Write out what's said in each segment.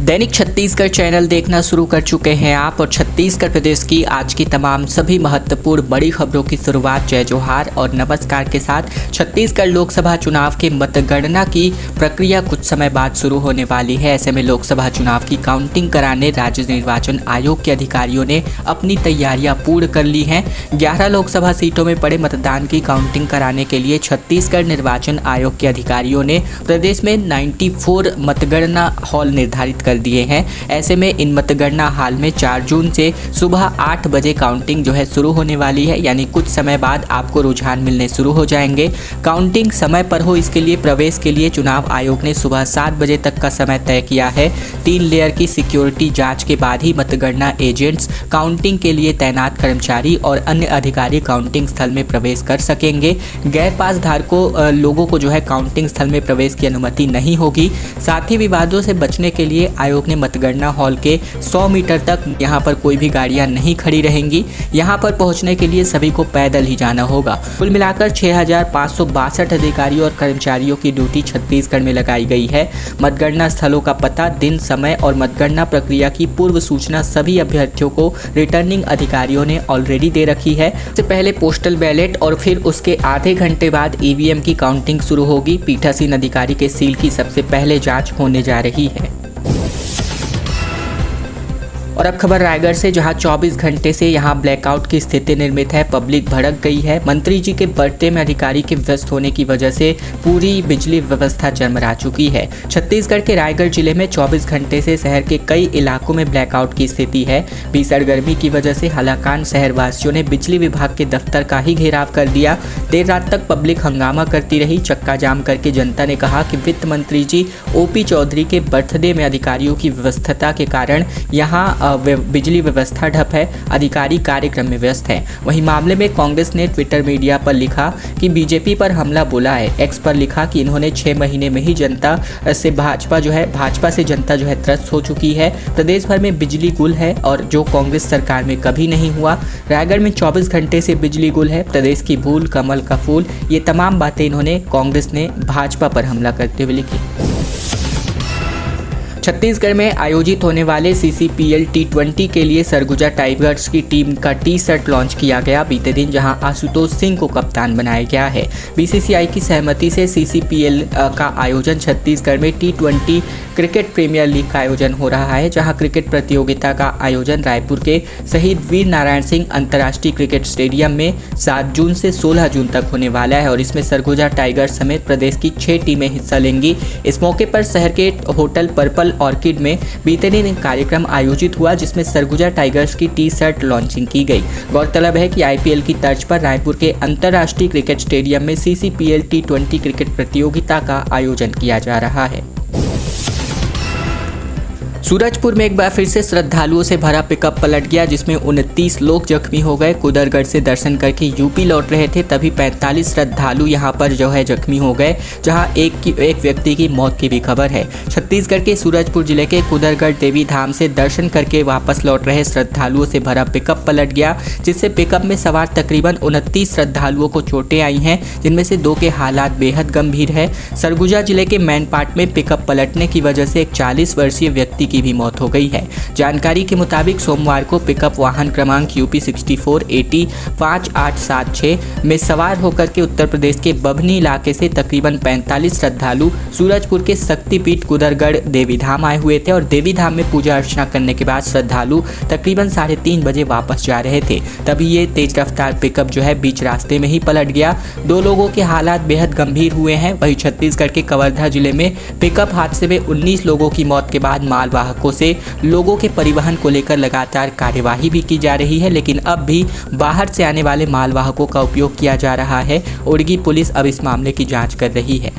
दैनिक Chhattisgarh channel देखना शुरू कर चुके हैं आप और छत्तीसगढ़ प्रदेश की आज की तमाम सभी महत्वपूर्ण बड़ी खबरों की शुरुआत जय जोहार और नमस्कार के साथ। छत्तीसगढ़ लोकसभा चुनाव के मतगणना की प्रक्रिया कुछ समय बाद शुरू होने वाली है। ऐसे में लोकसभा चुनाव की काउंटिंग कराने राज्य निर्वाचन आयोग के अधिकारियों ने अपनी तैयारियां पूर्ण कर ली हैं। 11 लोकसभा सीटों में पड़े मतदान की काउंटिंग कराने के लिए छत्तीसगढ़ निर्वाचन आयोग के अधिकारियों ने प्रदेश में 94 मतगणना हॉल निर्धारित कर दिए हैं। ऐसे में इन मतगणना हॉल में 4 जून से सुबह 8 बजे काउंटिंग जो है शुरू होने वाली है, यानी कुछ समय बाद आपको रुझान मिलने शुरू हो जाएंगे। काउंटिंग समय पर हो इसके लिए प्रवेश के लिए चुनाव आयोग ने सुबह 7 बजे तक का समय तय किया है। 3 लेयर की सिक्योरिटी जांच के बाद ही मतगणना एजेंट्स, काउंटिंग के लिए तैनात कर्मचारी और अन्य अधिकारी काउंटिंग स्थल में प्रवेश कर सकेंगे। गैर पास धारकों लोगों को जो है काउंटिंग स्थल में प्रवेश की अनुमति नहीं होगी। साथ ही विवादों से बचने के लिए आयोग ने मतगणना हॉल के 100 मीटर तक यहाँ पर कोई भी गाड़ियाँ नहीं खड़ी रहेंगी। यहाँ पर पहुँचने के लिए सभी को पैदल ही जाना होगा। कुल मिलाकर 6562 अधिकारियों और कर्मचारियों की ड्यूटी छत्तीसगढ़ में लगाई गई है। मतगणना स्थलों का पता, दिन, समय और मतगणना प्रक्रिया की पूर्व सूचना सभी अभ्यर्थियों को रिटर्निंग अधिकारियों ने ऑलरेडी दे रखी है। इससे पहले पोस्टल बैलेट और फिर उसके आधे घंटे बाद ईवीएम की काउंटिंग शुरू होगी। पीठासीन अधिकारी के सील की सबसे पहले जांच होने जा रही है। और अब खबर रायगढ़ से, जहां 24 घंटे से यहां ब्लैकआउट की स्थिति निर्मित है। पब्लिक भड़क गई है। मंत्री जी के बर्तने में अधिकारी के व्यस्त होने की वजह से पूरी बिजली व्यवस्था चरमरा चुकी है। छत्तीसगढ़ के रायगढ़ जिले में 24 घंटे से शहर के कई इलाकों में ब्लैकआउट की स्थिति है। भीषण गर्मी की वजह से हलाकान शहरवासियों ने बिजली विभाग के दफ्तर का ही घेराव कर दिया। देर रात तक पब्लिक हंगामा करती रही। चक्का जाम करके जनता ने कहा कि वित्त मंत्री जी ओपी चौधरी के बर्थडे में अधिकारियों की व्यस्तता के कारण यहाँ बिजली व्यवस्था ठप है, अधिकारी कार्यक्रम में व्यस्त हैं। वहीं मामले में कांग्रेस ने ट्विटर मीडिया पर लिखा कि बीजेपी पर हमला बोला है। एक्स पर लिखा कि इन्होंने 6 महीने में ही भाजपा से जनता जो है त्रस्त हो चुकी है। प्रदेश भर में बिजली गुल है और जो कांग्रेस सरकार में कभी नहीं हुआ। रायगढ़ में 24 घंटे से बिजली गुल है। प्रदेश की भूल, कमल का फूल, ये तमाम बातें इन्होंने कांग्रेस ने भाजपा पर हमला करते हुए लिखी। छत्तीसगढ़ में आयोजित होने वाले CCPL T20 के लिए सरगुजा टाइगर्स की टीम का टी-शर्ट लॉन्च किया गया बीते दिन, जहां आशुतोष सिंह को कप्तान बनाया गया है। BCCI की सहमति से CCPL का आयोजन छत्तीसगढ़ में T20 क्रिकेट प्रीमियर लीग का आयोजन हो रहा है, जहां क्रिकेट प्रतियोगिता का आयोजन रायपुर के शहीद वीर नारायण सिंह अंतर्राष्ट्रीय क्रिकेट स्टेडियम में 7 जून से 16 जून तक होने वाला है और इसमें सरगुजा टाइगर्स समेत प्रदेश की 6 टीमें हिस्सा लेंगी। इस मौके पर शहर के होटल पर्पल ऑर्किड में बीते दिन एक कार्यक्रम आयोजित हुआ, जिसमें सरगुजा टाइगर्स की टी-शर्ट लॉन्चिंग की गई। गौरतलब है कि IPL की तर्ज पर रायपुर के अंतर्राष्ट्रीय क्रिकेट स्टेडियम में CCPL T20 क्रिकेट प्रतियोगिता का आयोजन किया जा रहा है। सूरजपुर में एक बार फिर से श्रद्धालुओं से भरा पिकअप पलट गया, जिसमें 29 लोग जख्मी हो गए। कुदरगढ़ से दर्शन करके यूपी लौट रहे थे, तभी 45 श्रद्धालु यहां पर जो है जख्मी हो गए, जहां एक व्यक्ति की मौत की भी खबर है। छत्तीसगढ़ के सूरजपुर जिले के कुदरगढ़ देवी धाम से दर्शन करके वापस लौट रहे श्रद्धालुओं से भरा पिकअप पलट गया, जिससे पिकअप में सवार तकरीबन 29 श्रद्धालुओं को चोटें आई हैं, जिनमें से 2 के हालात बेहद गंभीर है। सरगुजा जिले के मैनपाट में पिकअप पलटने की वजह से एक 40 वर्षीय व्यक्ति की भी मौत हो गई है। जानकारी के मुताबिक सोमवार को पिकअप वाहन क्रमांक UP 64 AT 5876 में सवार होकर के उत्तर प्रदेश के बभनी इलाके से तकरीबन 45 श्रद्धालु सूरजपुर के शक्तिपीठ कुदरगढ़ देवी धाम आए हुए थे और देवी धाम में पूजा अर्चना करने के बाद श्रद्धालु तकरीबन 3:30 बजे वापस जा रहे थे, तभी ये तेज रफ्तार पिकअप जो है बीच रास्ते में ही पलट गया। 2 लोगों के हालात बेहद गंभीर हुए हैं। वहीं छत्तीसगढ़ के कवर्धा जिले में पिकअप हादसे में 19 लोगों की मौत के बाद मालवाहकों से लोगों के परिवहन को लेकर लगातार कार्यवाही भी की जा रही है, लेकिन अब भी बाहर से आने वाले मालवाहकों का उपयोग किया जा रहा है। उड़गी पुलिस अब इस मामले की जांच कर रही है।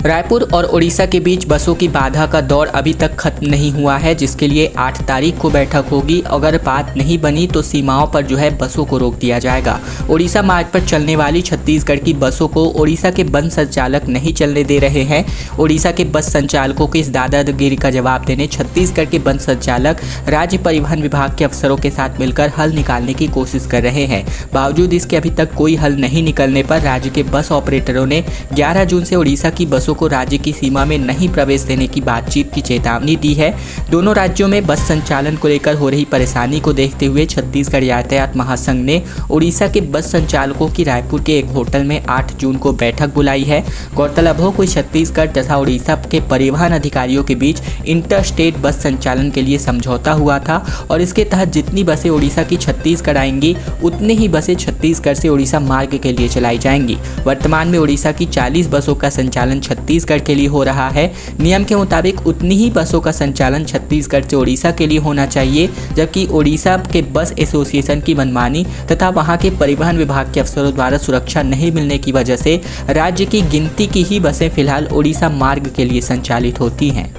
रायपुर और उड़ीसा के बीच बसों की बाधा का दौर अभी तक खत्म नहीं हुआ है, जिसके लिए 8 तारीख को बैठक होगी। अगर बात नहीं बनी तो सीमाओं पर जो है बसों को रोक दिया जाएगा। उड़ीसा मार्ग पर चलने वाली छत्तीसगढ़ की बसों को उड़ीसा के बस संचालक नहीं चलने दे रहे हैं। उड़ीसा के बस संचालकों की इस दादागिरी का जवाब देने छत्तीसगढ़ के बस संचालक राज्य परिवहन विभाग के अफसरों के साथ मिलकर हल निकालने की कोशिश कर रहे हैं। बावजूद इसके अभी तक कोई हल नहीं निकलने पर राज्य के बस ऑपरेटरों ने 11 जून से उड़ीसा की बसों बसों को राज्य की सीमा में नहीं प्रवेश देने की बातचीत की चेतावनी दी है। दोनों राज्यों में बस संचालन को लेकर हो रही परेशानी को देखते हुए छत्तीसगढ़ यातायात महासंघ ने उड़ीसा के बस संचालकों की रायपुर के एक होटल में 8 जून को बैठक बुलाई है। गौरतलब हो कि छत्तीसगढ़ तथा उड़ीसा के परिवहन अधिकारियों के बीच इंटर स्टेट बस संचालन के लिए समझौता हुआ था और इसके तहत जितनी बसें उड़ीसा की छत्तीसगढ़ आएंगी उतनी ही बसें छत्तीसगढ़ से उड़ीसा मार्ग के लिए चलाई जाएंगी। वर्तमान में उड़ीसा की 40 बसों का संचालन छत्तीसगढ़ के लिए हो रहा है। नियम के मुताबिक उतनी ही बसों का संचालन छत्तीसगढ़ से उड़ीसा के लिए होना चाहिए, जबकि उड़ीसा के बस एसोसिएशन की मनमानी तथा वहां के परिवहन विभाग के अफसरों द्वारा सुरक्षा नहीं मिलने की वजह से राज्य की गिनती की ही बसें फिलहाल उड़ीसा मार्ग के लिए संचालित होती हैं।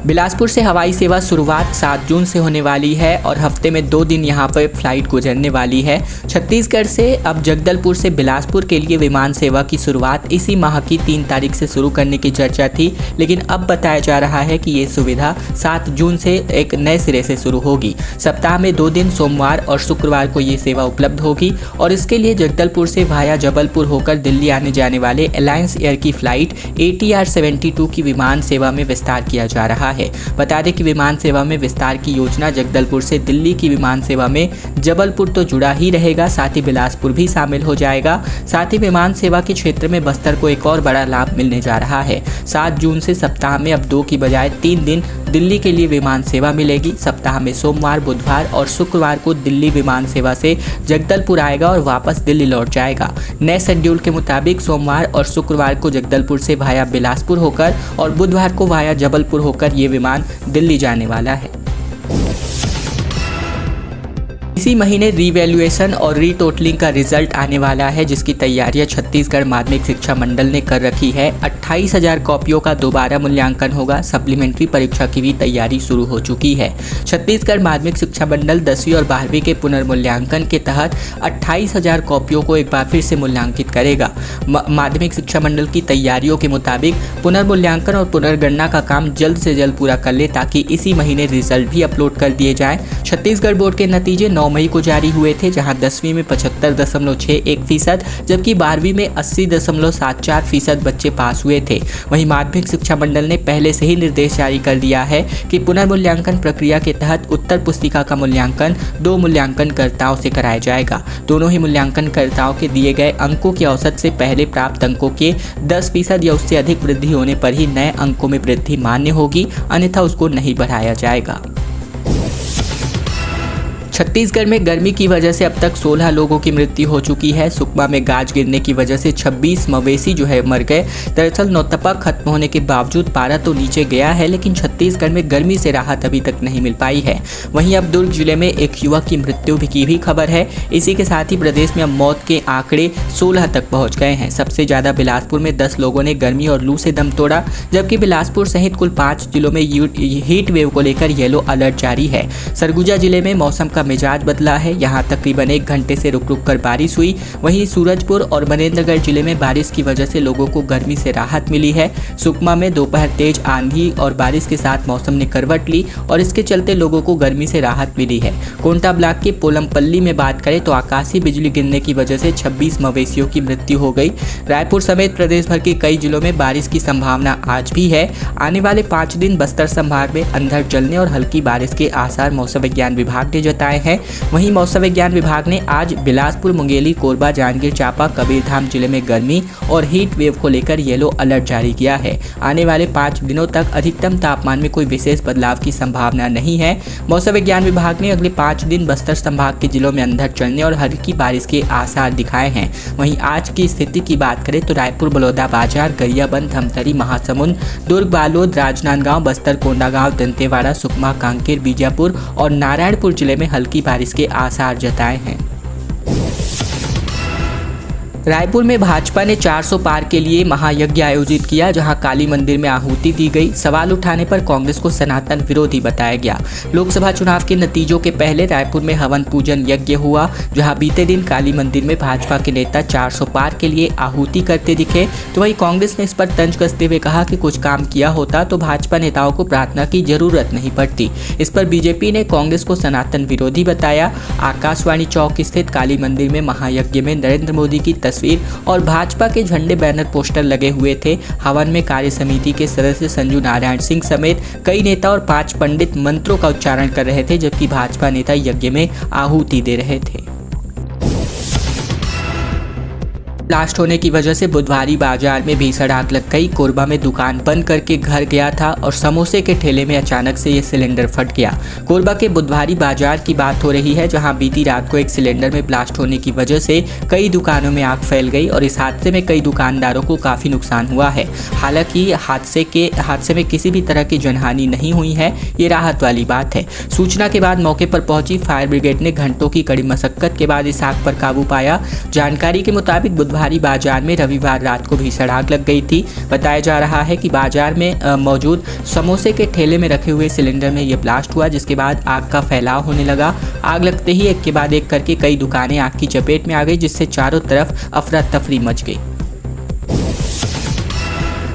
बिलासपुर से हवाई सेवा शुरुआत 7 जून से होने वाली है और हफ्ते में 2 दिन यहां पर फ्लाइट गुजरने वाली है। छत्तीसगढ़ से अब जगदलपुर से बिलासपुर के लिए विमान सेवा की शुरुआत इसी माह की 3 तारीख से शुरू करने की चर्चा थी, लेकिन अब बताया जा रहा है कि ये सुविधा 7 जून से एक नए सिरे से शुरू होगी। सप्ताह में 2 दिन सोमवार और शुक्रवार को ये सेवा उपलब्ध होगी और इसके लिए जगदलपुर से भाया जबलपुर होकर दिल्ली आने जाने वाले अलायंस एयर की फ्लाइट ATR 72 की विमान सेवा में विस्तार किया जा रहा है। बता दें कि विमान सेवा में विस्तार की योजना जगदलपुर से दिल्ली की विमान सेवा में जबलपुर तो जुड़ा ही रहेगा, साथ ही बिलासपुर भी शामिल हो जाएगा। साथ ही विमान सेवा के क्षेत्र में बस्तर को एक और बड़ा लाभ मिलने जा रहा है। 7 जून से सप्ताह में अब 2 की बजाय 3 दिन दिल्ली के लिए विमान सेवा मिलेगी। सप्ताह में सोमवार, बुधवार और शुक्रवार को दिल्ली विमान सेवा से जगदलपुर आएगा और वापस दिल्ली लौट जाएगा। नए शेड्यूल के मुताबिक सोमवार और शुक्रवार को जगदलपुर से भाया बिलासपुर होकर और बुधवार को भाया जबलपुर होकर ये विमान दिल्ली जाने वाला है। इसी महीने रीवैल्यूएशन और रीटोटलिंग का रिजल्ट आने वाला है, जिसकी तैयारियां छत्तीसगढ़ माध्यमिक शिक्षा मंडल ने कर रखी है। 28,000 कॉपियों का दोबारा मूल्यांकन होगा। सप्लीमेंट्री परीक्षा की भी तैयारी शुरू हो चुकी है। छत्तीसगढ़ माध्यमिक शिक्षा मंडल 10वीं और 12वीं के पुनर्मूल्यांकन के तहत 28,000 कॉपियों को एक बार फिर से मूल्यांकित करेगा। माध्यमिक शिक्षा मंडल की तैयारियों के मुताबिक पुनर्मूल्यांकन और पुनर्गणना का काम जल्द से जल्द पूरा कर ले, ताकि इसी महीने रिजल्ट भी अपलोड कर दिए जाए। छत्तीसगढ़ बोर्ड के नतीजे 9 मई को जारी हुए थे, जहां 10वीं में 75.61%, जबकि 12वीं में 80.74% बच्चे पास हुए थे। वहीं माध्यमिक शिक्षा मंडल ने पहले से ही निर्देश जारी कर दिया है कि पुनर्मूल्यांकन प्रक्रिया के तहत उत्तर पुस्तिका का मूल्यांकन 2 मूल्यांकनकर्ताओं से कराया जाएगा। दोनों ही मूल्यांकनकर्ताओं के दिए गए अंकों के औसत से पहले प्राप्त अंकों के 10% या उससे अधिक वृद्धि होने पर ही नए अंकों में वृद्धि मान्य होगी, अन्यथा उसको नहीं बढ़ाया जाएगा। छत्तीसगढ़ में गर्मी की वजह से अब तक 16 लोगों की मृत्यु हो चुकी है। सुकमा में गाज गिरने की वजह से 26 मवेशी जो है मर गए। दरअसल नौतपा खत्म होने के बावजूद पारा तो नीचे गया है, लेकिन छत्तीसगढ़ में गर्मी से राहत अभी तक नहीं मिल पाई है। वहीं अब दुर्ग जिले में एक युवक की मृत्यु की भी खबर है। इसी के साथ ही प्रदेश में अब मौत के आंकड़े 16 तक पहुँच गए हैं। सबसे ज़्यादा बिलासपुर में 10 लोगों ने गर्मी और लू से दम तोड़ा, जबकि बिलासपुर सहित कुल 5 जिलों में हीट वेव को लेकर येलो अलर्ट जारी है। सरगुजा जिले में मौसम का मिजाज बदला है। यहां तकरीबन 1 घंटे से रुक रुक कर बारिश हुई। वहीं सूरजपुर और मनेंद्रगढ़ जिले में बारिश की वजह से लोगों को गर्मी से राहत मिली है। सुकमा में दोपहर तेज आंधी और बारिश के साथ मौसम ने करवट ली और इसके चलते लोगों को गर्मी से राहत मिली है। कोंटा ब्लॉक के पोलमपल्ली में बात करें तो आकाशीय बिजली गिरने की वजह से 26 मवेशियों की मृत्यु हो गई। रायपुर समेत प्रदेश भर के कई जिलों में बारिश की संभावना आज भी है। आने वाले 5 दिन बस्तर संभाग में अंधड़ चलने और हल्की बारिश के आसार मौसम विज्ञान विभाग ने जताए हैं। वहीं मौसम विज्ञान विभाग ने आज बिलासपुर, मुंगेली, कोरबा, जांजगीर चांपा, कबीरधाम जिले में गर्मी और हीट वेव को लेकर येलो अलर्ट जारी किया है। आने वाले 5 दिनों तक अधिकतम तापमान में कोई विशेष बदलाव की संभावना नहीं है। मौसम विज्ञान विभाग ने अगले 5 दिन बस्तर संभाग के जिलों में अंधड़ चलने और हल्की बारिश के आसार दिखाए हैं। वहीं आज की स्थिति की बात करें तो रायपुर, बलौदाबाजार, गरियाबंद, धमतरी, महासमुंद, दुर्ग, बालोद, राजनांदगांव, बस्तर, कोंडागांव, दंतेवाड़ा, सुकमा, कांकेर, बीजापुर और नारायणपुर जिले में हल्की बारिश के आसार जताए हैं। रायपुर में भाजपा ने 400 पार के लिए महायज्ञ आयोजित किया, जहां काली मंदिर में आहुति दी गई। सवाल उठाने पर कांग्रेस को सनातन विरोधी बताया गया। लोकसभा चुनाव के नतीजों के पहले रायपुर में हवन पूजन यज्ञ हुआ, जहां बीते दिन काली मंदिर में भाजपा के नेता 400 पार के लिए आहुति करते दिखे। तो वहीं कांग्रेस ने इस पर तंज कसते हुए कहा कि कुछ काम किया होता तो भाजपा नेताओं को प्रार्थना की जरूरत नहीं पड़ती। इस पर बीजेपी ने कांग्रेस को सनातन विरोधी बताया। आकाशवाणी चौक स्थित काली मंदिर में महायज्ञ में नरेंद्र मोदी की तस्वीर और भाजपा के झंडे बैनर पोस्टर लगे हुए थे। हवन में कार्य समिति के सदस्य संजू नारायण सिंह समेत कई नेता और 5 पंडित मंत्रों का उच्चारण कर रहे थे, जबकि भाजपा नेता यज्ञ में आहुति दे रहे थे। ब्लास्ट होने की वजह से बुधवारी बाजार में भीषण आग लग गई। कोरबा में दुकान बंद करके घर गया था और समोसे के ठेले में अचानक से ये सिलेंडर फट गया। कोरबा के बुधवारी बाजार की बात हो रही है, जहां बीती रात को एक सिलेंडर में ब्लास्ट होने की वजह से कई दुकानों में आग फैल गई और इस हादसे में कई दुकानदारों को काफ़ी नुकसान हुआ है। हालांकि हादसे में किसी भी तरह की जनहानि नहीं हुई है, ये राहत वाली बात है। सूचना के बाद मौके पर पहुंची फायर ब्रिगेड ने घंटों की कड़ी मशक्कत के बाद इस आग पर काबू पाया। जानकारी के मुताबिक बुधवारी बाजार में रविवार रात को भीषण आग लग गई थी। बताया जा रहा है कि बाजार में मौजूद समोसे के ठेले में रखे हुए सिलेंडर में यह ब्लास्ट हुआ, जिसके बाद आग का फैलाव होने लगा। आग लगते ही एक के बाद एक करके कई दुकानें आग की चपेट में आ गई, जिससे चारों तरफ अफरा तफरी मच गई।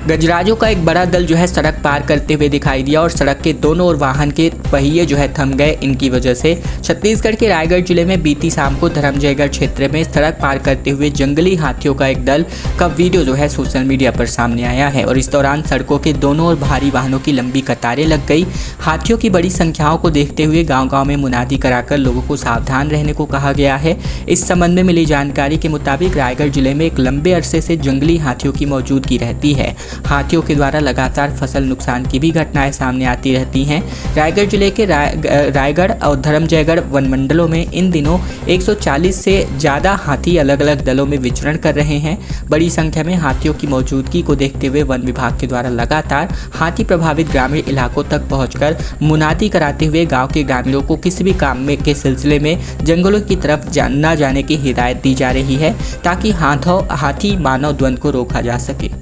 गजराजों का एक बड़ा दल सड़क पार करते हुए दिखाई दिया और सड़क के दोनों ओर वाहन के पहिए थम गए। इनकी वजह से छत्तीसगढ़ के रायगढ़ जिले में बीती शाम को धर्मजयगढ़ क्षेत्र में सड़क पार करते हुए जंगली हाथियों का एक दल का वीडियो सोशल मीडिया पर सामने आया है और इस दौरान सड़कों के दोनों ओर भारी वाहनों की लंबी कतारें लग गई। हाथियों की बड़ी संख्याओं को देखते हुए गाँव-गाँव में मुनादी कराकर लोगों को सावधान रहने को कहा गया है। इस संबंध में मिली जानकारी के मुताबिक रायगढ़ जिले में एक लंबे अरसे से जंगली हाथियों की मौजूदगी रहती है। हाथियों के द्वारा लगातार फसल नुकसान की भी घटनाएं सामने आती रहती हैं। रायगढ़ जिले के रायगढ़ और धर्मजयगढ़ वन मंडलों में इन दिनों 140 से ज़्यादा हाथी अलग अलग दलों में विचरण कर रहे हैं। बड़ी संख्या में हाथियों की मौजूदगी को देखते हुए वन विभाग के द्वारा लगातार हाथी प्रभावित ग्रामीण इलाकों तक पहुंचकर मुनादी कराते हुए गाँव के ग्रामीणों को किसी भी काम में के सिलसिले में जंगलों की तरफ न जाने की हिदायत दी जा रही है, ताकि हाथी मानव द्वंद्व को रोका जा सके।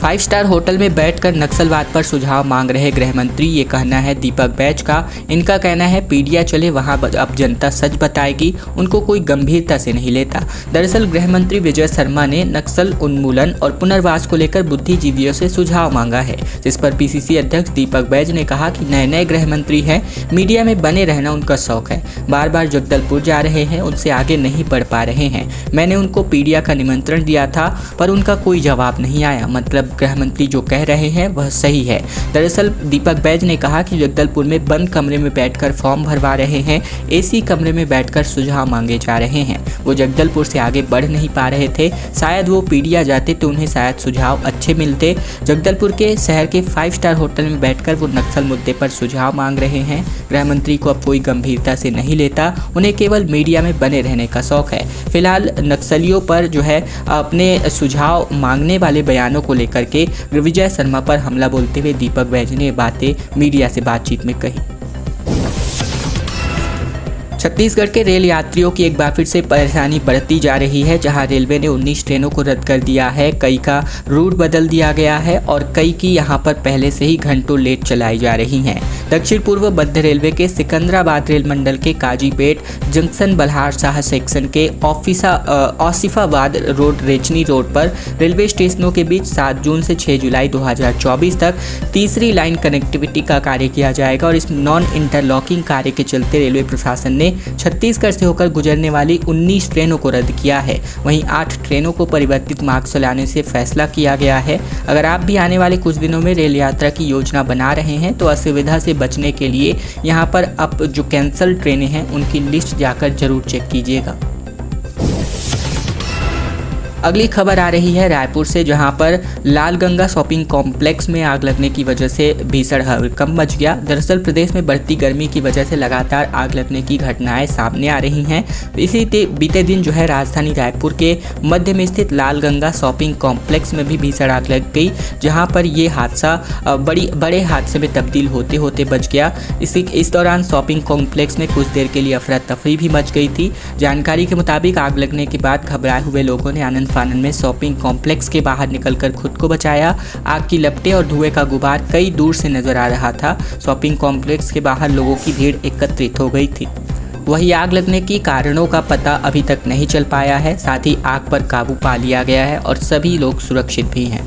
5 स्टार होटल में बैठकर नक्सलवाद पर सुझाव मांग रहे गृह मंत्री, ये कहना है दीपक बैज का। इनका कहना है पीडिया चले वहां अब जनता सच बताएगी, उनको कोई गंभीरता से नहीं लेता। दरअसल गृह मंत्री विजय शर्मा ने नक्सल उन्मूलन और पुनर्वास को लेकर बुद्धिजीवियों से सुझाव मांगा है, जिस पर पीसीसी अध्यक्ष दीपक बैज ने कहा कि नए गृह मंत्री हैं, मीडिया में बने रहना उनका शौक है, बार बार जगदलपुर जा रहे हैं, उनसे आगे नहीं बढ़ पा रहे हैं। मैंने उनको पीडिया का निमंत्रण दिया था पर उनका कोई जवाब नहीं आया। मतलब गृह मंत्री जो कह रहे हैं वह सही है। दरअसल दीपक बैज ने कहा कि जगदलपुर में बंद कमरे में बैठकर फॉर्म भरवा रहे हैं, एसी कमरे में बैठकर सुझाव मांगे जा रहे हैं। वो जगदलपुर से आगे बढ़ नहीं पा रहे थे, शायद वो पीडिया जाते तो उन्हें शायद सुझाव अच्छे मिलते। जगदलपुर के शहर के 5 स्टार होटल में बैठकर वो नक्सल मुद्दे पर सुझाव मांग रहे हैं। गृह मंत्री को अब कोई गंभीरता से नहीं लेता, उन्हें केवल मीडिया में बने रहने का शौक है। फिलहाल नक्सलियों पर अपने सुझाव मांगने वाले बयानों को लेकर के विजय शर्मा पर हमला बोलते हुए दीपक बैज ने बातें मीडिया से बातचीत में कही। छत्तीसगढ़ के रेल यात्रियों की एक बार फिर से परेशानी बढ़ती जा रही है, जहां रेलवे ने 19 ट्रेनों को रद्द कर दिया है, कई का रूट बदल दिया गया है और कई की यहां पर पहले से ही घंटों लेट चलाई जा रही हैं। दक्षिण पूर्व मध्य रेलवे के सिकंदराबाद रेल मंडल के काजीपेट जंक्शन बल्हार शाह सेक्शन के औसिफाबाद रोड रेचनी रोड पर रेलवे स्टेशनों के बीच 7 जून से 6 जुलाई 2024 तक तीसरी लाइन कनेक्टिविटी का कार्य किया जाएगा और इस नॉन इंटरलॉकिंग कार्य के चलते रेलवे प्रशासन ने छत्तीसगढ़ से होकर गुजरने वाली 19 ट्रेनों को रद्द किया है। वहीं 8 ट्रेनों को परिवर्तित मार्ग चलाने से फैसला किया गया है। अगर आप भी आने वाले कुछ दिनों में रेल यात्रा की योजना बना रहे हैं तो असुविधा से बचने के लिए यहां पर अब जो कैंसल ट्रेनें हैं उनकी लिस्ट जाकर जरूर चेक कीजिएगा। अगली खबर आ रही है रायपुर से, जहां पर लालगंगा शॉपिंग कॉम्प्लेक्स में आग लगने की वजह से भीषण हड़कंप मच गया। दरअसल प्रदेश में बढ़ती गर्मी की वजह से लगातार आग लगने की घटनाएं सामने आ रही हैं। इसी बीते दिन राजधानी रायपुर के मध्य में स्थित लालगंगा शॉपिंग कॉम्प्लेक्स में भी भीषण आग लग गई, जहां पर ये हादसा बड़े हादसे में तब्दील होते होते बच गया। इस दौरान शॉपिंग कॉम्प्लेक्स में कुछ देर के लिए अफरा तफरी भी मच गई थी। जानकारी के मुताबिक आग लगने के बाद घबराए हुए लोगों ने आनंद फानन में शॉपिंग कॉम्प्लेक्स के बाहर निकलकर खुद को बचाया। आग की लपटें और धुएं का गुबार कई दूर से नजर आ रहा था। शॉपिंग कॉम्प्लेक्स के बाहर लोगों की भीड़ एकत्रित हो गई थी। वहीं आग लगने की कारणों का पता अभी तक नहीं चल पाया है। साथ ही आग पर काबू पा लिया गया है और सभी लोग सुरक्षित भी हैं।